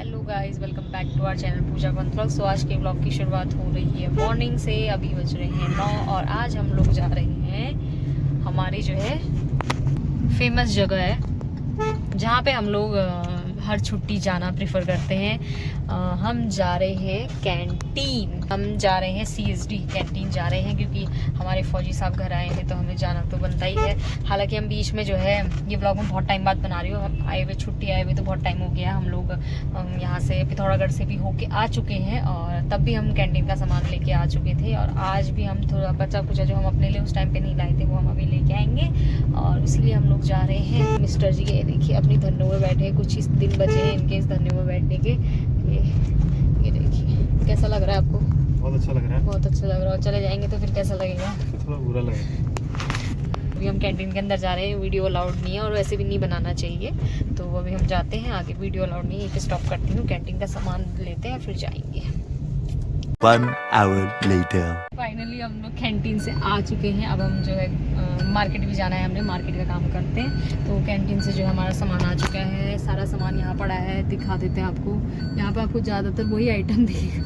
Hello guys, welcome back to our channel Pooja control. So आज के blog की शुरुआत हो रही है मॉर्निंग से। अभी बज रहे हैं 9 और आज हम लोग जा रहे हैं हमारी जो है फेमस जगह है जहाँ पे हम लोग हर छुट्टी जाना प्रेफर करते हैं। हम जा रहे हैं कैंटीन, हम जा रहे हैं CSD कैंटीन जा रहे हैं क्योंकि हमारे फौजी साहब घर आए हैं तो हमें जाना तो बनता ही है। हालांकि हम बीच में जो है ये ब्लॉग में बहुत टाइम बाद बना रही हूँ, हम आए हुए छुट्टी आए हुए तो बहुत टाइम हो गया। हम लोग यहाँ से पिथौरागढ़ से भी होके आ चुके हैं और तब भी हम कैंटीन का सामान लेके आ चुके थे और आज भी हम थोड़ा बचा कुचा जो हम अपने लिए उस टाइम पे नहीं लाए थे वो हम अभी लेके आएंगे और इसलिए हम लोग जा रहे हैं। मिस्टर जी ये देखिए अपनी धन्नों में बैठे, कुछ इस दिन बचे हैं इनके इस धन्नों में बैठने के। ये देखिए कैसा लग रहा है आपको? बहुत अच्छा लग रहा है, बहुत अच्छा लग रहा है। चले जाएंगे तो फिर कैसा लगेगा? थोड़ा बुरा लगेगा। अभी हम कैंटीन के अंदर जा रहे हैं, वीडियो अलाउड नहीं है और वैसे भी नहीं बनाना चाहिए, तो अभी हम जाते हैं आगे। वीडियो अलाउड नहीं है, स्टॉप करती हूँ, कैंटीन का सामान लेते हैं फिर जाएंगे। 1 hour later. फाइनली हम लोग कैंटीन से आ चुके हैं। अब हम जो है मार्केट भी जाना है, हमने मार्केट का काम करते हैं तो कैंटीन से जो है हमारा सामान आ चुका है। सारा सामान यहाँ पड़ा है, दिखा देते हैं आपको। यहाँ पे आपको ज़्यादातर वही आइटम दिखेगा।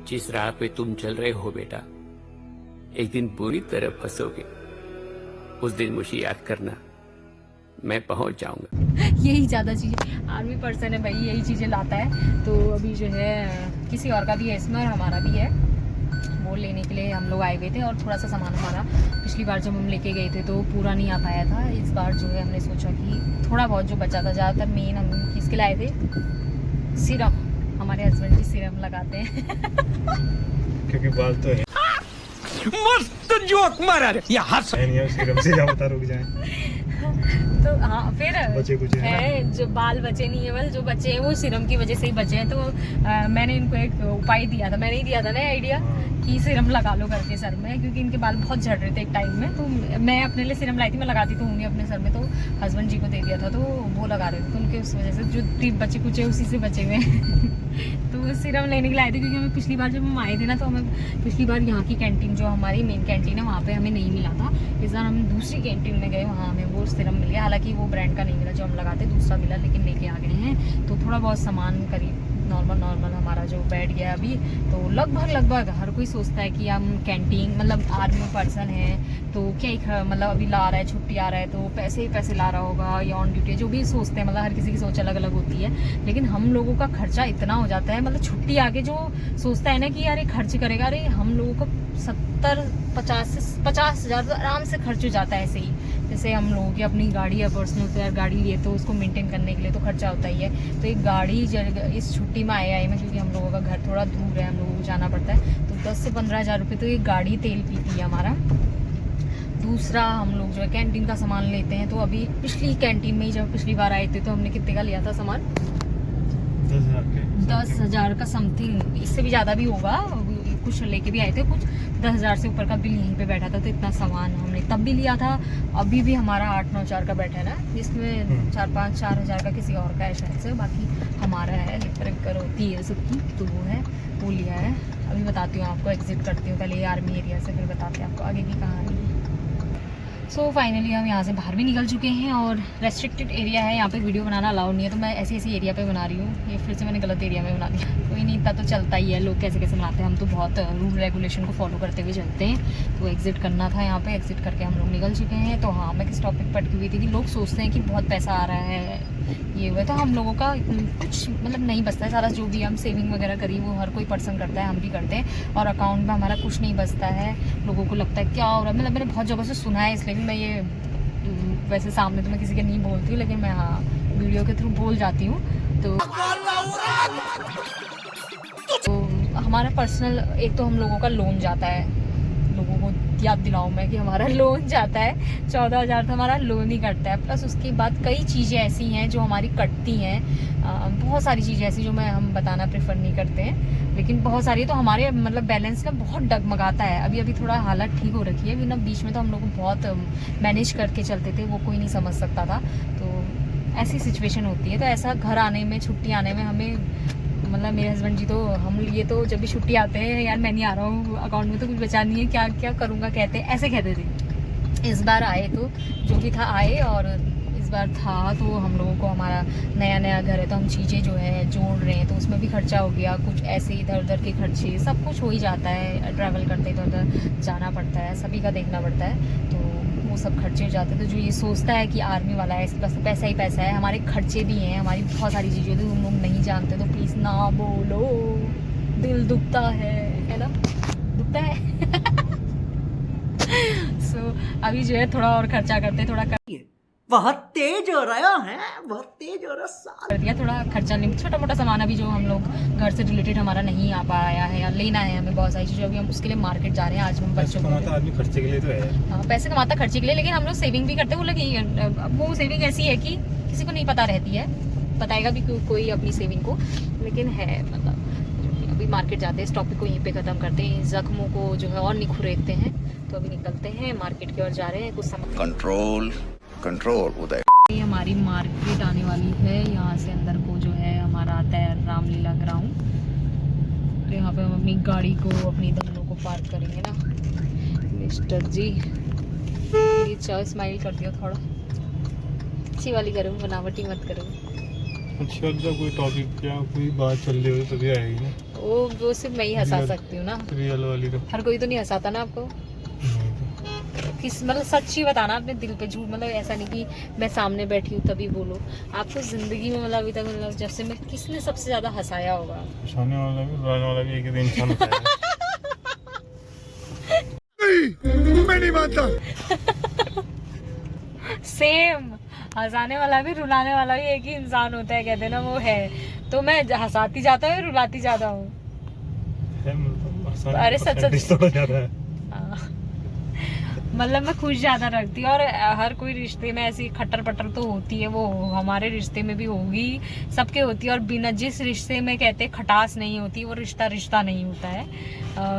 जिस राह पे तुम चल रहे हो बेटा, एक दिन पूरी तरह फंसोगे। उस दिन मुझे याद करना, मैं पहुंच जाऊंगा। यही ज़्यादा चीज़ें, आर्मी पर्सन है भाई, यही चीज़ें लाता है। तो अभी जो है किसी और का भी है इसमें और हमारा भी है, वो लेने के लिए हम लोग आए हुए थे। और थोड़ा सा सामान हमारा पिछली बार जब हम लेके गए थे तो पूरा नहीं आ पाया था। इस बार जो है हमने सोचा कि थोड़ा बहुत जो बचा था, ज़्यादातर मेन हम किसके लाए थे, सीरम। हमारे हस्बैंड जी सीरम लगाते हैं क्योंकि बाल तो है। मस्त जोक मारा रे, ये हंस नहीं है, सीरम से क्या बता रुक जाए। तो हाँ फिर बचे कुछ है, जो बाल बचे नहीं है, बस जो बचे हैं वो सीरम की वजह से ही बचे हैं। तो मैंने इनको एक उपाय दिया था, मैंने ही दिया था ना आइडिया कि सीरम लगा लो करके सर में, क्योंकि इनके बाल बहुत झड़ रहे थे एक टाइम में। तो मैं अपने लिए सीरम लाई थी, मैं लगाती तो हूँ नहीं अपने सर में, तो हस्बैंड जी को दे दिया था तो वो लगा रहे थे। तो उनके उस वजह से जो 3 बचे कुछ उसी से बचे हुए तो सीरम लेने के लिए आए थे क्योंकि हमें पिछली बार जब हम आए थे ना तो हमें पिछली बार यहाँ की कैंटीन जो हमारी मेन कैंटीन है वहाँ पे हमें नहीं मिला था। इस बार हम दूसरी कैंटीन में गए, वहाँ हमें वो सीरम मिल गया। हालांकि वो ब्रांड का नहीं मिला जो हम लगाते, दूसरा मिला, लेकिन लेके आ गए हैं। तो थोड़ा बहुत सामान करीब नॉर्मल हमारा जो बैठ गया अभी। तो लगभग हर कोई सोचता है कि हम कैंटीन मतलब आर्मी पर्सन है तो क्या ही मतलब अभी ला रहा है, छुट्टी आ रहा है तो पैसे ही पैसे ला रहा होगा या ऑन ड्यूटी, जो भी सोचते हैं। मतलब हर किसी की सोच अलग अलग होती है, लेकिन हम लोगों का खर्चा इतना हो जाता है। मतलब छुट्टी आगे जो सोचता है ना कि यार ये खर्च करेगा, अरे हम लोगों को 50 हज़ार तो आराम से खर्च हो जाता है ऐसे ही। जैसे हम लोगों की अपनी गाड़ी है पर्सनल, तो यार गाड़ी लिए तो उसको मेंटेन करने के लिए तो खर्चा होता ही है। तो एक गाड़ी इस छुट्टी में आए में, क्योंकि हम लोगों का घर थोड़ा दूर है, हम लोगों को जाना पड़ता है, तो 10 से 15 हज़ार रुपये तो एक गाड़ी तेल पीती है हमारा। दूसरा हम लोग जो है कैंटीन का सामान लेते हैं, तो अभी पिछली कैंटीन में ही जब पिछली बार आए थे तो हमने कितने का लिया था सामान? 10,000 का समथिंग, इससे भी ज़्यादा भी होगा। कुछ लेके भी आए थे, कुछ 10,000 से ऊपर का बिल यहीं पे बैठा था। तो इतना सामान हमने तब भी लिया था। अभी भी हमारा 8-9 हज़ार का बैठा है ना, जिसमें 4 हज़ार का किसी और का है शायद से, बाकी हमारा है। लिकर होती है सबकी, तो वो है, वो लिया है। अभी बताती हूँ आपको, एग्जिट करती हूँ पहले आर्मी एरिया से, फिर बताते हैं आपको आगे की कहानी। सो फाइनली हम यहाँ से बाहर भी निकल चुके हैं और रेस्ट्रिक्टेड एरिया है, यहाँ पे वीडियो बनाना अलाउड नहीं है, तो मैं ऐसी एरिया पे बना रही हूँ। ये फिर से मैंने गलत एरिया में बना दिया, कोई नहीं, इतना तो चलता ही है, लोग कैसे कैसे बनाते हैं, हम तो बहुत रूल रेगुलेशन को फॉलो करते हुए चलते हैं। तो एग्जिट करना था यहाँ पे, एग्जिट करके हम लोग निकल चुके हैं। तो हाँ, मैं किस टॉपिक पर अटकी हुई थी कि लोग सोचते हैं कि बहुत पैसा आ रहा है ये हुआ, तो हम लोगों का कुछ मतलब नहीं बचता है। सारा जो भी हम सेविंग वगैरह करी वो हर कोई पर्सन करता है, हम भी करते हैं, और अकाउंट में हमारा कुछ नहीं बचता है। लोगों को लगता है क्या हो रहा है, मतलब मैंने बहुत जगह से सुना है, इसलिए भी मैं ये वैसे सामने तो मैं किसी के नहीं बोलती हूँ, लेकिन मैं हाँ वीडियो के थ्रू बोल जाती हूँ। तो हमारा पर्सनल एक तो हम लोगों का लोन जाता है, लोगों को याद दिलाऊं मैं कि हमारा लोन जाता है 14,000 तो हमारा लोन ही कटता है। प्लस उसके बाद कई चीज़ें ऐसी हैं जो हमारी कटती हैं, बहुत सारी चीज़ें ऐसी जो हम बताना प्रेफर नहीं करते हैं, लेकिन बहुत सारी तो हमारे मतलब बैलेंस ना बहुत डगमगाता है। अभी थोड़ा हालत ठीक हो रखी है, अभी ना बीच में तो हम लोग बहुत मैनेज करके चलते थे, वो कोई नहीं समझ सकता था। तो ऐसी सिचुएशन होती है। तो ऐसा घर आने में, छुट्टी आने में हमें मतलब मेरे हस्बैंड जी तो हम लिए तो जब भी छुट्टी आते हैं, यार मैं नहीं आ रहा हूँ, अकाउंट में तो कुछ बचा नहीं है, क्या क्या करूँगा, कहते ऐसे कहते थे। इस बार आए तो जो भी था आए, और इस बार था तो हम लोगों को हमारा नया घर है तो हम चीज़ें जो है जोड़ रहे हैं तो उसमें भी खर्चा हो गया, कुछ ऐसे इधर उधर के खर्चे, सब कुछ हो ही जाता है, ट्रैवल करते इधर उधर जाना पड़ता है, सभी का देखना पड़ता है, तो वो सब खर्चे हो जाते हैं। तो जो ये सोचता है कि आर्मी वाला है इसके पास तो पैसा ही पैसा है, हमारे खर्चे भी हैं, हमारी बहुत सारी चीज़ें तो तुम लोग नहीं जानते, तो प्लीज़ ना बोलो, दिल दुखता है ना, दुखता है। सो अभी जो है थोड़ा और खर्चा करते, थोड़ा बहुत तेज हो रहा है, बहुत तेज हो रहा कर दिया, थोड़ा खर्चा नहीं, छोटा मोटा सामान अभी जो हम लोग घर से रिलेटेड हमारा नहीं आ पाया है या लेना है हमें बहुत सारी चीज़ें, अभी हम उसके लिए मार्केट जा रहे हैं। आज हम बच्चों को आदमी खर्चे के लिए तो है, हाँ पैसे कमाता खर्चे के लिए, लेकिन हम लोग सेविंग भी करते हैं। वो लगी वो सेविंग ऐसी है कि किसी को नहीं पता रहती है, बताएगा भी कोई अपनी सेविंग को, लेकिन है मतलब अभी मार्केट जाते हैं, इस टॉपिक को यहीं पे ख़त्म करते हैं, जख्मों को जो है और निखुरेतते हैं। तो अभी निकलते हैं मार्केट की ओर जा रहे हैं, कुछ सामान कंट्रोल उदय। ये हमारी मार्केट आने वाली है, यहाँ से अंदर को जो है हमारा आता है रामलीला ग्राउंड, तो यहाँ पे हम अपनी गाड़ी को, अपनी दंगों को पार्क करेंगे ना। मिस्टर जी प्लीज स्माइल कर दियो, थोड़ा अच्छी वाली करो, बनावटी मत करो। अच्छा जब कोई टॉपिक या कोई बात चल रही हो तभी आएगी ना, वो सिर्फ मैं ही हंसा सकती हूँ ना, रियल वाली तो हर कोई तो नहीं हंसाता ना आपको। किस मतलब सच ही बताना अपने दिल पे, झूठ मतलब ऐसा नहीं कि मैं सामने बैठी हूँ तभी बोलो। आपको जिंदगी में मतलब अभी तक मतलब जब से मैं किसने सबसे ज्यादा हंसाया होगा? हंसाने वाला भी रुलाने वाला भी एक ही इंसान होता है। मैं नहीं मानता। सेम, हंसाने वाला भी रुलाने वाला भी एक ही इंसान होता है, कहते हैं ना वो है। तो मैं हंसाती जाता हूँ, रुलाती जाता हूँ। अरे सच थोड़ा ज्यादा है, मतलब मैं खुश ज्यादा रखती हूँ, और हर कोई रिश्ते में ऐसी खट्टर पट्टर तो होती है, वो हमारे रिश्ते में भी होगी, सबके होती है। और बिना जिस रिश्ते में कहते खटास नहीं होती वो रिश्ता नहीं होता है,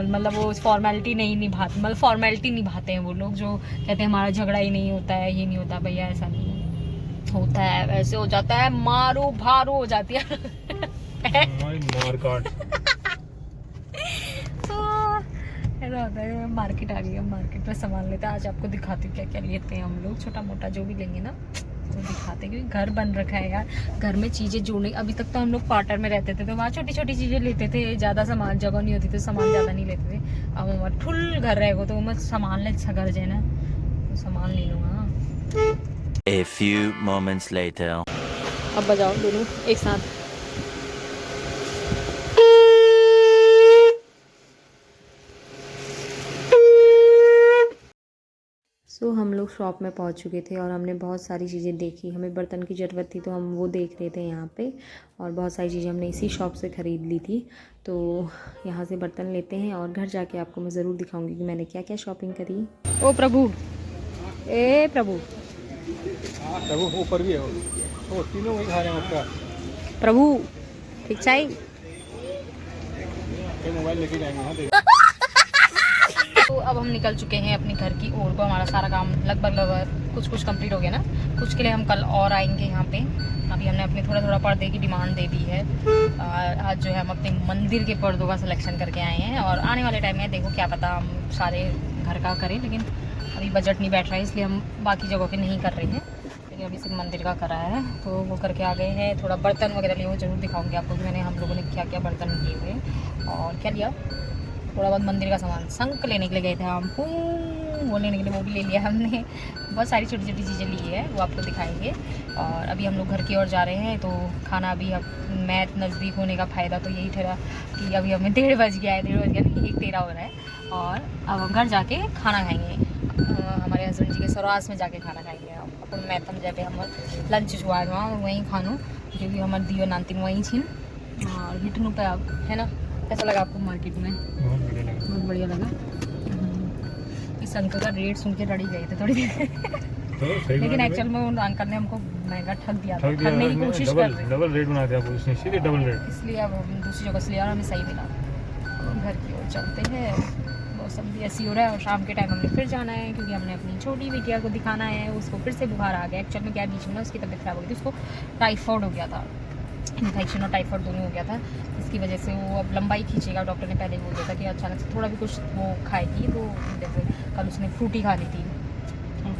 मतलब वो फॉर्मेलिटी नहीं निभाते, मतलब फॉर्मेलिटी निभाते हैं वो लोग जो कहते हैं हमारा झगड़ा ही नहीं होता है, ये नहीं होता। भैया ऐसा नहीं होता है, वैसे हो जाता है, मारो भारो हो जाती है। मार काट। ऐसा होता है। मार्केट आ गई, हम मार्केट में सामान लेते हैं। आज आपको दिखाती हूँ क्या क्या लेते हैं हम लोग, छोटा मोटा जो भी लेंगे ना तो दिखाते हैं, क्योंकि घर बन रखा है यार, घर में चीज़ें जोड़ने। अभी तक तो हम लोग क्वार्टर में रहते थे तो वहाँ छोटी छोटी चीज़ें लेते थे, ज़्यादा सामान जगह नहीं होती तो सामान ज़्यादा नहीं लेते थे। अब हमारा फुल घर रहेगा तो मैं सामान ले, अच्छा घर जाए ना तो सामान ले लूँगा। A few moments later. अब बजाओ दोनों एक साथ। तो हम लोग शॉप में पहुंच चुके थे और हमने बहुत सारी चीज़ें देखी। हमें बर्तन की ज़रूरत थी तो हम वो देख रहे थे यहाँ पे, और बहुत सारी चीज़ें हमने इसी शॉप से ख़रीद ली थी। तो यहाँ से बर्तन लेते हैं और घर जाके आपको मैं ज़रूर दिखाऊंगी कि मैंने क्या क्या शॉपिंग करी। ओ प्रभु, ए प्रभु, प्रभु ऊपर भी है वो तीनों वही खा रहे हैं आपका प्रभु ठीक चाहिए। मोबाइल लेके जाएंगे। तो अब हम निकल चुके हैं अपने घर की ओर को, हमारा सारा काम लगभग कुछ कंप्लीट हो गया ना, कुछ के लिए हम कल और आएंगे यहाँ पे। अभी हमने अपने थोड़ा पर्दे की डिमांड दे दी है। आज जो है हम अपने मंदिर के पर्दों का सिलेक्शन करके आए हैं, और आने वाले टाइम में देखो क्या पता हम सारे घर का करें, लेकिन अभी बजट नहीं बैठ रहा है इसलिए हम बाकी जगहों के नहीं कर रहे हैं, लेकिन अभी सिर्फ मंदिर का करा है। तो वो करके आ गए हैं। थोड़ा बर्तन वगैरह लिए वो ज़रूर दिखाऊंगी आपको कि मैंने हम लोगों ने क्या क्या बर्तन किए हुए और क्या लिया। थोड़ा बहुत मंदिर का सामान, शंख लेने के लिए गए थे हम, वो लेने के लिए वो भी ले लिया हमने। बहुत सारी छोटी छोटी चीज़ें ली है, वो आपको दिखाएंगे। और अभी हम लोग घर की ओर जा रहे हैं, तो खाना अभी अब मैथ नज़दीक होने का फ़ायदा तो यही ठहरा कि अभी हमें 1:30 बज गया है, 1:30 बज गया नहीं, 1:13 हो रहा है। और अब हम घर जाके खाना खाएँगे, हमारे हस्बैंड जी के सरास में जाके खाना खाएँगे। अपन मैथम जब हम लंच हुआ है वहाँ वहीं खानू, क्योंकि हमारे दियो नानती वहीं थी। और बिटनू पे अब है ना, कैसा लगा आपको मार्केट में? बहुत बढ़िया लगा। इस अंकल का रेट सुन के डरी गए थे थोड़ी देर, लेकिन एक्चुअल में उन अंकल ने हमको महंगा ठग दिया था, ठगने की कोशिश कर रहे थे, डबल रेट बना दिया उसने, सीधे डबल रेट। इसलिए अब हम दूसरी जगह से लिया और हमें सही मिला। तो घर की ओर चलते हैं, मौसम भी ऐसी हो रहा है और शाम के टाइम हमने फिर जाना है, क्योंकि हमने अपनी छोटी बिटिया को दिखाना है। उसको फिर से बुखार आ गया। एक्चुअल में क्या बीच में ना उसकी तबीयत खराब हो गई थी, उसको टाइफाइड हो गया था, इन्फेक्शन और टाइफाइड दोनों हो गया था। इसकी वजह से वो अब लंबाई खींचेगा। डॉक्टर ने पहले बोल दिया था कि अचानक से थोड़ा भी कुछ वो खाएगी तो जैसे कल उसने फ्रूटी खा ली थी,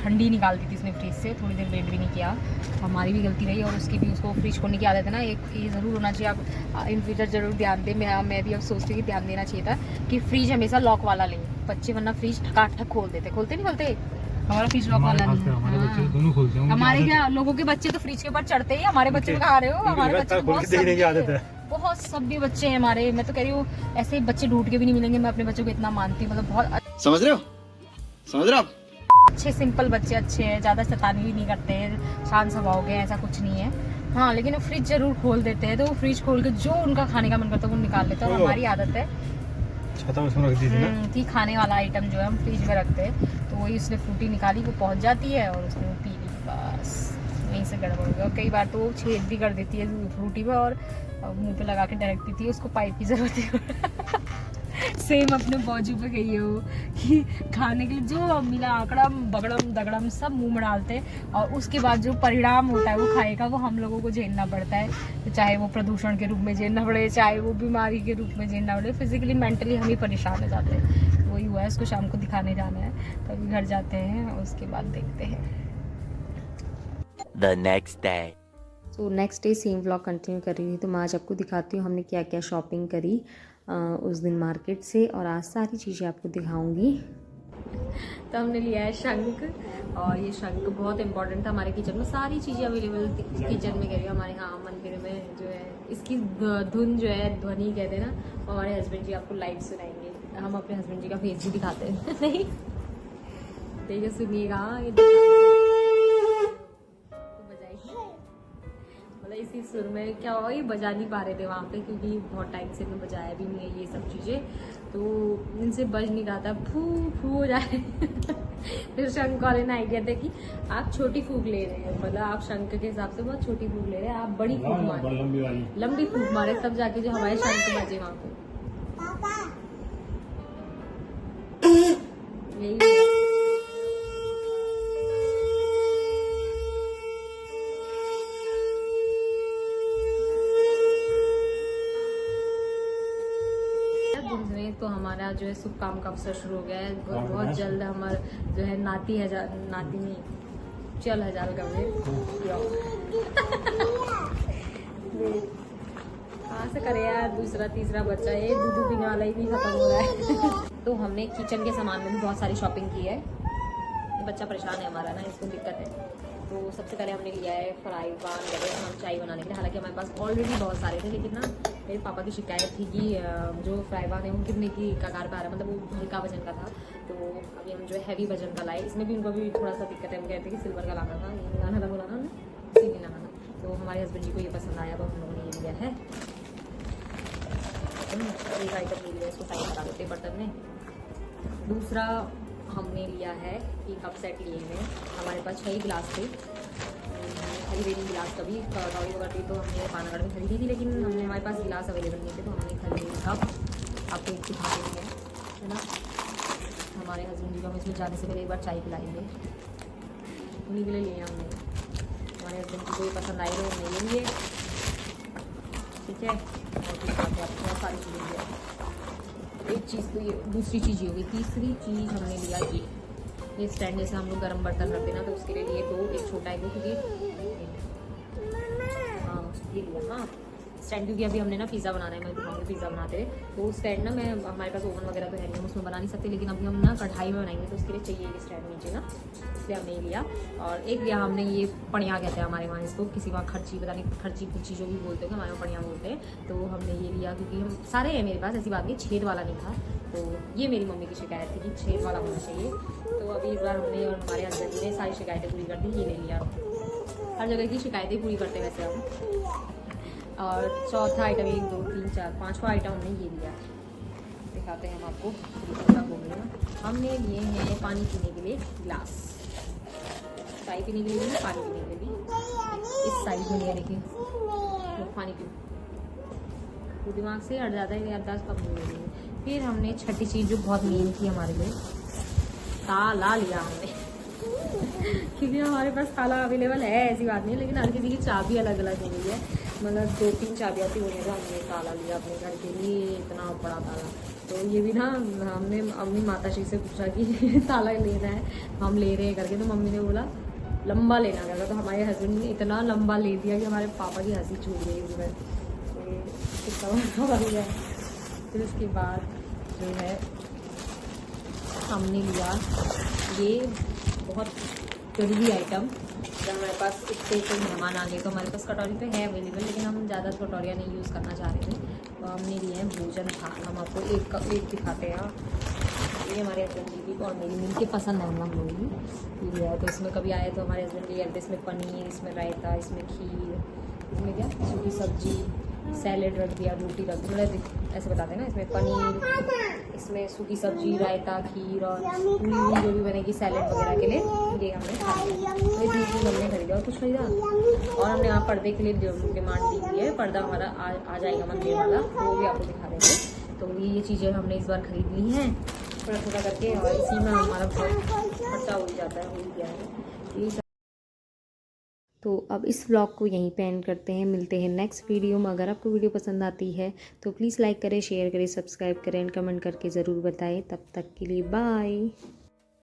ठंडी निकाल दी थी उसने फ्रिज से, थोड़ी देर वेट भी नहीं किया। हमारी भी गलती रही और उसकी भी, उसको फ्रिज खोलने की आदत है ना। एक ये ज़रूर होना चाहिए, आप इन फ्यूचर ज़रूर ध्यान दें। मैं भी अब सोचती हूँ कि ध्यान देना चाहिए था कि फ्रिज हमेशा लॉक वाला लें। बच्चे वरना फ्रिज ठकाठक खोल देते, खोलते नहीं खोलते। हमारा फ्रिज लॉक वाला नहीं है। हमारे बच्चे दोनों खोलते हैं। हमारे क्या लोगों के बच्चे तो फ्रिज के ऊपर चढ़ते ही, हमारे बच्चे कहा रहे हो, हमारे बच्चे बहुत देखने की आदत है। बहुत सभ्य बच्चे हैं हमारे। मैं तो कह रही हूँ ऐसे बच्चे ढूंढ के भी नहीं मिलेंगे। मैं अपने बच्चों को इतना मानती हूँ, मतलब बहुत समझ रहे हो? समझ रहे हो आप? अच्छे सिंपल बच्चे अच्छे हैं, ज़्यादा शैतानी भी नहीं करते हैं, शांत स्वभाव के, ऐसा कुछ नहीं है। हाँ, लेकिन वो फ्रिज जरूर खोल देते हैं, तो वो फ्रिज खोल के जो उनका खाने का मन करता है वो निकाल लेते हैं। और हमारी आदत है छाता उसमें रख दी थी ना कि खाने वाला आइटम जो है हम फ्रिज में रखते हैं, तो वही उसने फ्रूटी निकाली, वो पहुँच जाती है और उसने वो पी ली, बस यहीं से गड़बड़ हो गया। और कई बार तो वो छेद भी कर देती है फ्रूटी में और मुंह पे लगा के डायरेक्ट पीती है, उसको पाइप की ज़रूरत है। सेम अपने बाजू पे गई है वो कि खाने के लिए जो मिला आकड़म बगड़म दगड़म सब मुंह में डालते हैं, और उसके बाद जो परिणाम होता है वो खाएगा वो हम लोगों को झेलना पड़ता है। चाहे वो प्रदूषण के रूप में झेलना पड़े, चाहे वो बीमारी के रूप में झेलना पड़े, फिजिकली मेंटली हम ही परेशान हो जाते हैं। वही हुआ है, उसको शाम को दिखाने जाना है, तभी घर जाते हैं और उसके बाद देखते हैं। The next day. So next day same vlog continue कर रही थी, तो मैं आज आपको दिखाती हूँ हमने क्या क्या शॉपिंग करी उस दिन मार्केट से, और आज सारी चीज़ें आपको दिखाऊंगी। तो हमने लिया है शंख, और ये शंख बहुत इंपॉर्टेंट था हमारे किचन में। सारी चीज़ें अवेलेबल थी किचन में, कह रही हूँ हमारे यहाँ मंदिर में जो है इसकी धुन जो है, ध्वनि कहते हैं ना, हमारे हस्बैंड जी आपको लाइव सुनाएंगे। हम अपने हस्बैंड जी का फेस भी दिखाते हैं। नहीं देखिए, सुनिएगा ये मतलब इसी सुर में क्या हुआ, ये बजा नहीं पा रहे थे वहाँ पे, क्योंकि बहुत टाइम से मैं बजाया भी नहीं है ये सब चीज़ें, तो इनसे बज नहीं रहा था, फू फू हो जाए। फिर शंख वाले ने आइडिया था कि आप छोटी फूक ले रहे हैं, मतलब आप शंख के हिसाब से बहुत छोटी फूक ले रहे हैं, आप बड़ी फूक मारे, लंबी फूक मारे, तब जाके जो हमारे शंख बजे वहाँ पे। यही तो हमारा जो है शुभ काम का अवसर शुरू हो गया है। बहुत जल्द हमारा जो है नाती नहीं चल हजार का कहाँ से करे यार, दूसरा तीसरा बच्चा, ये दूध पीने वाला ही भी खत्म हो रहा है। तो हमने किचन के सामान में भी बहुत सारी शॉपिंग की है। ये बच्चा परेशान है हमारा ना, इसको दिक्कत है। तो सबसे पहले हमने लिया है फ्राई पैन वगैरह हम चाय बनाने के लिए। हालांकि हमारे पास ऑलरेडी बहुत सारे थे, लेकिन ना मेरे पापा की शिकायत थी कि जो फ्राई पैन है वो गिरने की कगार पर आ रहा है, मतलब वो हल्का वजन का था। तो अभी हम जो है हैवी वजन का लाए। इसमें भी उनको भी थोड़ा सा दिक्कत है, वो कहते हैं कि सिल्वर का लाना था, ये लाना था, बोला ना इसीलिए लाना। तो हमारे हस्बैंड जी को ये पसंद आया, तो हम लोगों ने ये लिया है। एक आइटम ले लिया, इसको साइड लगा देते बर्तन में। दूसरा हमने लिया है कि कप सेट लिए हैं, हमारे पास 6 गिलास थे। खरीदे नहीं गिलास, कभी दौड़ी वगैरह थी तो हमने पानागढ़ में खरीदी थी, लेकिन हमने हमारे पास गिलास अवेलेबल नहीं थे, तो हमने खरीदे कप। आपको एक दिखा देंगे, है ना। हमारे हस्बैंड जी को हम इसमें जाने से पहले एक बार चाय पिलाएंगे, उन्हीं के लिए लिए हमने। हमारे हस्बैंड जी को ये पसंद आई तो हमने ये लिए, ठीक है। और बहुत सारी चीज़ें, एक चीज़ तो ये, दूसरी चीज़ ये होगी। तीसरी चीज़ हमने लिया ये स्टैंड, जैसे हम लोग गर्म बर्तन रखते हैं ना, तो उसके लिए लिए 2, एक छोटा है वो, क्योंकि हाँ ये लिया हाँ स्टैंड, क्योंकि अभी हमने ना पिज़्ज़ा बनाना है, मैं दिखाऊंगी पिज़्ज़ा बनाते हैं। तो स्टैंड ना, मैं हमारे पास ओवन वगैरह तो है नहीं, हम उसमें बना नहीं सकते, लेकिन अभी हम ना कढ़ाई में बनाएंगे, तो उसके लिए चाहिए ये स्टैंड नीचे ना, इसलिए हमने ये लिया। और एक लिया हमने ये पड़िया कहते हैं हमारे वहाँ इसको, किसी वहाँ खर्ची, पता नहीं खर्ची कुर्ची जो भी बोलते हैं, हमारे वहाँ पड़िया बोलते हैं। तो हमने ये लिया क्योंकि हम सारे हैं मेरे पास, ऐसी बात नहीं, छेद वाला नहीं था। तो ये मेरी मम्मी की शिकायत थी कि छेद वाला होना चाहिए, तो अभी इस बार हमने और हमारे हस्बैंड ने सारी शिकायतें पूरी कर दी, ये ले लिया। हर जगह की शिकायतें पूरी करते हैं वैसे हम। और चौथा आइटम 1 2 3 4 5वां आइटम हमने ये लिया, दिखाते हैं हम आपको, हमने लिए हैं पानी पीने के लिए गिलास, चाय पीने के लिए भी, पानी पीने के लिए भी। इस साइड में लिया, देखिए तो पानी पी, तो दिमाग से हट जाता है, याददाश्त कम हो रही है। फिर हमने छठी चीज़ जो बहुत मेन थी हमारे लिए, ताला लिया हमने। क्योंकि हमारे पास ताला अवेलेबल है, ऐसी बात नहीं, लेकिन हर किसी की चाबी अलग अलग हो गई है। मतलब 2-3 चाबियाँ थी उन्हें हमने ताला लिया अपने घर के लिए, इतना बड़ा ताला। तो ये भी ना हमने अपनी माता श्री से पूछा कि ताला लेना है, हम ले रहे हैं करके, तो मम्मी ने बोला लंबा लेना करके, तो हमारे हस्बैंड ने इतना लंबा ले दिया कि हमारे पापा की हंसी छूट गई उसमें। तो फिर उसके बाद जो है हमने लिया ये बहुत ज़रूरी आइटम। जब हमारे पास इतने कोई मेहमान आ गए तो हमारे पास कटोरी तो है अवेलेबल, लेकिन हम ज़्यादा कटोरियाँ नहीं यूज़ करना चाह रहे थे, तो हमने लिए हैं भोजन थाल। हम आपको एक दिखाते हैं। ये हमारे हस्बैंड जी की और मेरी मिल के पसंद है हम लोगों की लिया है। तो इसमें कभी आए तो हमारे हस्बैंड ले आते, इसमें पनीर, इसमें रायता, इसमें खीर, इसमें क्या सूखी सब्जी, सैलेड रख दिया, रोटी रख दी, मतलब ऐसे बताते हैं ना। इसमें पनीर, इसमें सूखी सब्जी, रायता, खीर और पूरी जो भी बनेगी सैलेड वगैरह के लिए ये हमने खरीदा। ये चीज़ हमने खरीदा और कुछ खरीदा। और हमने यहाँ पर्दे के लिए डिमांड दी हुई है, पर्दा हमारा आ जाएगा मंदिर वाला, तो वो भी आपको दिखा देंगे। तो ये चीज़ें हमने इस बार खरीद ली हैं थोड़ा थोड़ा करके, और इसी में हमारा बहुत खर्चा हो जाता है, हो ही गया है ये। तो अब इस व्लॉग को यहीं पे एंड करते हैं, मिलते हैं नेक्स्ट वीडियो में। अगर आपको वीडियो पसंद आती है तो प्लीज़ लाइक करें, शेयर करें, सब्सक्राइब करें एंड कमेंट करके ज़रूर बताएं। तब तक के लिए बाय।